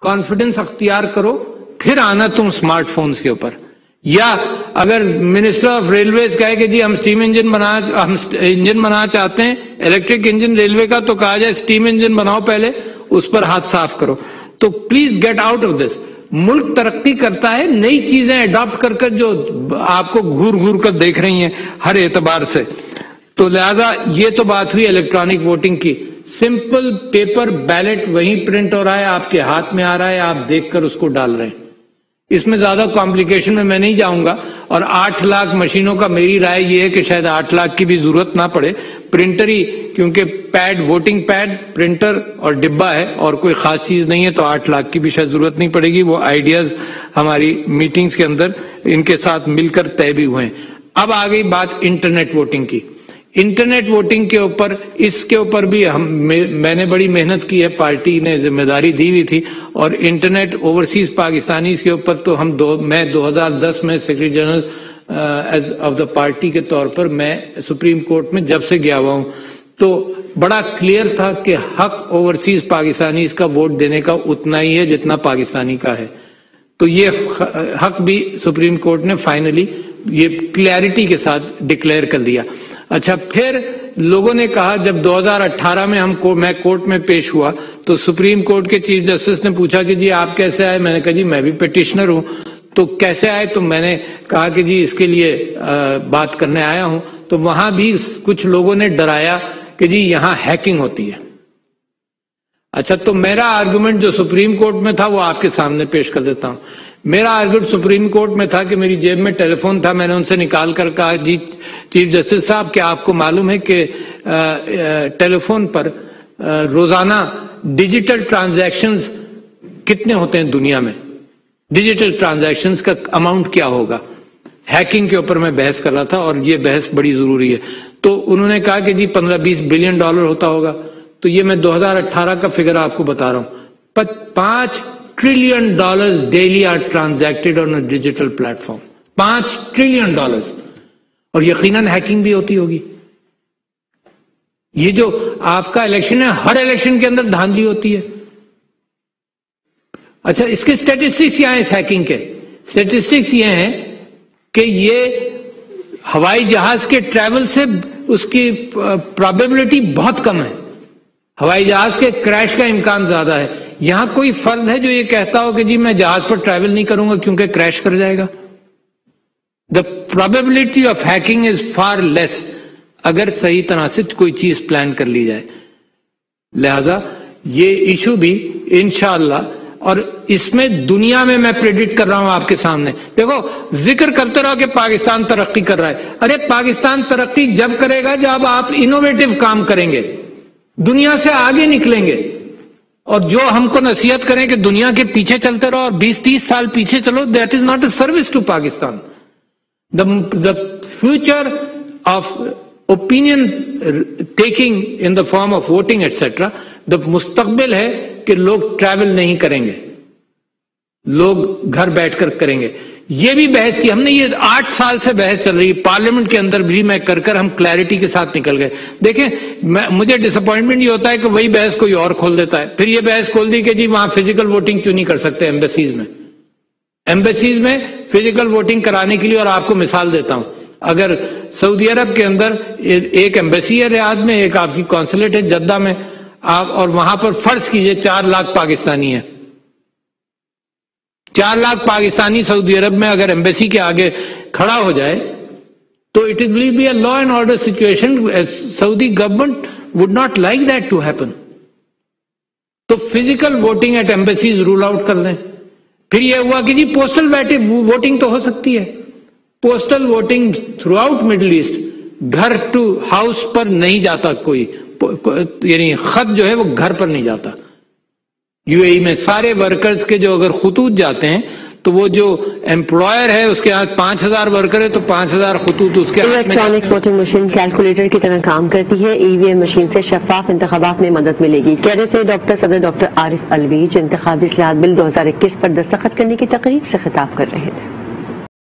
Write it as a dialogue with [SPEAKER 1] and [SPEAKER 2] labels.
[SPEAKER 1] Confidence اختیار کرو، پھر آنا تم اسمارٹ فونز کے اوپر. یا اگر منسٹر آف ریلویز کہے کہ جی ہم انجن بنا چاہتے ہیں الیکٹرک انجن ریلوے کا، تو کہا جائے اسٹیم انجن بناؤ پہلے، اس پر ہاتھ صاف کرو. تو please get out of this. ملک ترقی کرتا ہے نئی چیزیں اڈاپٹ کر کر جو آپ کو گھور گھور کر دیکھ رہی ہیں ہر اعتبار سے. تو لہذا یہ تو بات ہوئی الیکٹرانک ووٹنگ کی. سمپل پیپر بیلٹ وہیں پرنٹ ہو رہا ہے، آپ کے ہاتھ میں آ رہا ہے، آپ دیکھ کر اس کو ڈال رہے ہیں. اس میں زیادہ کمپلیکیشن میں نہیں جاؤں گا. اور 8 لاکھ مشینوں کا میری رائے یہ ہے کہ شاید 8 لاکھ کی بھی ضرورت نہ پڑے. پرنٹر ہی، کیونکہ پیڈ، ووٹنگ پیڈ، پرنٹر اور ڈبہ ہے اور کوئی خاص چیز نہیں ہے، تو 8 لاکھ کی بھی شاید ضرورت نہیں پڑے گی. وہ آئیڈیاز ہماری میٹنگز کے اندر ان کے ساتھ مل کر طے بھی ہوئے ہیں. اب آ گئی بات انٹرنیٹ ووٹنگ کی. انٹرنیٹ ووٹنگ کے اوپر، اس کے اوپر بھی میں نے بڑی محنت کی ہے، پارٹی نے ذمہ داری دی ہوئی تھی. اور انٹرنیٹ اوورسیز پاکستانیز کے اوپر تو میں 2010 میں secretary general of the party کے طور پر میں سپریم کورٹ میں جب سے گیا ہوا ہوں، تو بڑا کلیئر تھا کہ حق اوورسیز پاکستانیز کا ووٹ دینے کا اتنا ہی ہے جتنا پاکستانی کا ہے. تو یہ حق بھی سپریم کورٹ نے فائنلی یہ کلیئرٹی کے ساتھ ڈکلیئر کر دیا. اچھا، پھر لوگوں نے کہا، جب 2018 میں میں کورٹ میں پیش ہوا تو سپریم کورٹ کے چیف جسٹس نے پوچھا کہ جی آپ کیسے آئے. میں نے کہا جی میں بھی پیٹیشنر ہوں. تو کیسے آئے؟ تو میں نے کہا کہ جی اس کے لیے بات کرنے آیا ہوں. تو وہاں بھی کچھ لوگوں نے ڈرایا کہ جی یہاں ہیکنگ ہوتی ہے. اچھا، تو میرا آرگومنٹ جو سپریم کورٹ میں تھا وہ آپ کے سامنے پیش کر دیتا ہوں. میرا آرگومنٹ سپریم کورٹ میں تھا کہ میری جیب میں ٹیلی فون تھا. میں نے ان سے نکال کر کہا، جی چیف جسٹس صاحب کیا آپ کو معلوم ہے کہ ٹیلی فون پر روزانہ ڈیجیٹل ٹرانزیکشنز کتنے ہوتے ہیں دنیا میں؟ ڈیجیٹل ٹرانزیکشنز کا اماؤنٹ کیا ہوگا؟ ہیکنگ کے اوپر میں بحث کر رہا تھا اور یہ بحث بڑی ضروری ہے. تو انہوں نے کہا کہ جی 15-20 بلین ڈالر ہوتا ہوگا. تو یہ میں 2018 کا فگر آپ کو بتا رہا ہوں. 5 trillion dollars daily are transacted on a digital platform. 5 trillion dollars. اور یقیناً ہیکنگ بھی ہوتی ہوگی. یہ جو آپ کا الیکشن ہے، ہر الیکشن کے اندر دھاندلی ہوتی ہے. اچھا، اس کے اسٹیٹسٹکس کیا ہیں؟ اس ہیکنگ کے اسٹیٹسٹکس یہ ہیں کہ یہ ہوائی جہاز کے ٹریول سے اس کی پرابیبلٹی بہت کم ہے. ہوائی جہاز کے کریش کا امکان زیادہ ہے. یہاں کوئی فرد ہے جو یہ کہتا ہو کہ جی میں جہاز پر ٹریول نہیں کروں گا کیونکہ کریش کر جائے گا؟ The probability of hacking is far less اگر صحیح طرح سے کوئی چیز پلان کر لی جائے. لہذا یہ ایشو بھی انشاءاللہ، اور اس میں دنیا میں پریڈکٹ کر رہا ہوں آپ کے سامنے. دیکھو، ذکر کرتے رہو کہ پاکستان ترقی کر رہا ہے. ارے پاکستان ترقی جب کرے گا جب آپ انوویٹو کام کریں گے، دنیا سے آگے نکلیں گے. اور جو ہم کو نصیحت کریں کہ دنیا کے پیچھے چلتے رہو اور 20-30 سال پیچھے چلو، that is not a service to Pakistan. The future of opinion taking in the form of voting etc. the مستقبل ہے کہ لوگ ٹریول نہیں کریں گے، لوگ گھر بیٹھ کر کریں گے. یہ بھی بحث کی ہم نے، یہ 8 سال سے بحث چل رہی ہے پارلیمنٹ کے اندر بھی. میں کر ہم کلیئرٹی کے ساتھ نکل گئے. دیکھیں، مجھے ڈس اپوائنٹمنٹ یہ ہوتا ہے کہ وہی بحث کوئی اور کھول دیتا ہے. پھر یہ بحث کھول دی کہ جی وہاں فزیکل ووٹنگ کیوں نہیں کر سکتے ایمبیسیز میں فزیکل ووٹنگ کرانے کے لیے. اور آپ کو مثال دیتا ہوں، اگر سعودی عرب کے اندر ایک ایمبیسی ہے ریاض میں، ایک آپ کی قونصلیٹ ہے جدہ میں، آپ اور وہاں پر فرض کیجئے 4 لاکھ پاکستانی ہیں. 4 لاکھ پاکستانی سعودی عرب میں اگر ایمبیسی کے آگے کھڑا ہو جائے تو it will be a law and order situation. Saudi government would not like that to happen. تو physical voting at embassies roll out کر دیں. پھر یہ ہوا کہ جی پوسٹل ووٹنگ تو ہو سکتی ہے. Postal voting throughout middle east گھر ٹو ہاؤس پر نہیں جاتا کوئی، یعنی خط جو ہے وہ گھر پر نہیں جاتا. یو اے ای میں سارے ورکرز کے جو اگر خطوط جاتے ہیں تو وہ جو امپلائر ہے اس کے ہاتھ 5000 ورکر ہے تو 5000 خطوط اس کے ہاتھ میں.
[SPEAKER 2] الیکٹرانک ووٹنگ مشین کیلکولیٹر کی طرح کام کرتی ہے. ای وی ایم مشین سے شفاف انتخابات میں مدد ملے گی، کہہ رہے تھے ڈاکٹر صدر ڈاکٹر عارف الوی جو انتخابی اصلاحات بل 2021 پر دستخط کرنے کی تقریب سے خطاب کر رہے تھے.